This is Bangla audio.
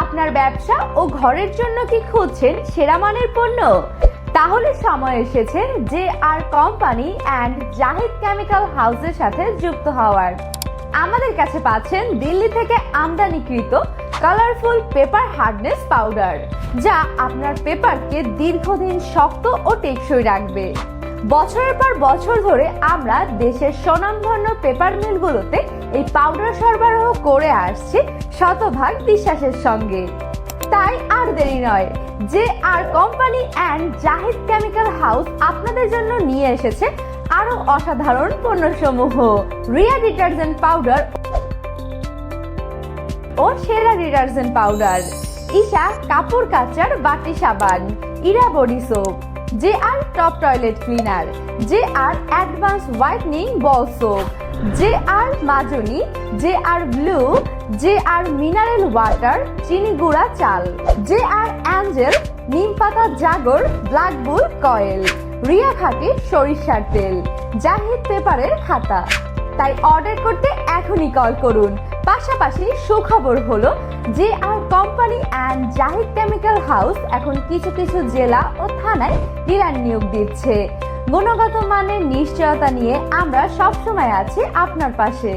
আপনার ব্যবসা ও ঘরের জন্য কি খুঁজছেন সেরা মানের পণ্য? তাহলে সময় এসেছে যে R company and Zahid chemical হাউসের সাথে যুক্ত হওয়ার। আমাদের কাছে পাচ্ছেন দিল্লি থেকে আমদানিকৃত কালারফুল পেপার হার্ডনেস পাউডার, যা আপনার পেপারকে দীর্ঘদিন শক্ত ও টেকসই রাখবে। বছরের পর বছর ধরে আমরা দেশের স্বনামধন্য পেপার মিলগুলোতে এই পাউডার সরবরাহ করে আসছি শতভাগ বিশ্বাসের সঙ্গে। তাই আর দেরি নয়, যে R company and Zahid chemical house আপনাদের জন্য নিয়ে এসেছে আরো অসাধারণ পণ্যসমূহ। রিয়া ডিটারজেন্ট পাউডার ও সেরা ডিটারজেন্ট পাউডার, ঈশা কাপড় কাচার বাটি সাবান, ইরা বডি সোপ, যে আর টপ টয়লেট ক্লিনার, যে আর অ্যাডভান্স হোয়াইটনিং বল সোপ, যে আর মাজনি, যে আর ব্লু, যে আর মিনারেল ওয়াটার চিনি গুঁড়া চাল, যে আর অ্যাঞ্জেল নিম পাতা জাগর ব্ল্যাক বুল কয়েল, রিয়া খাঁটি সরিষার তেল, জাহিদ পেপারের খাতা। তাই অর্ডার করতে এখনই কল করুন। পাশাপাশি সুখবর হলো যে R company and Zahid chemical house এখন কিছু কিছু জেলা ও থানায় ডিলার নিয়োগ দিচ্ছে। গুণগত মানের নিশ্চয়তা নিয়ে আমরা সবসময় আছি আপনার পাশে।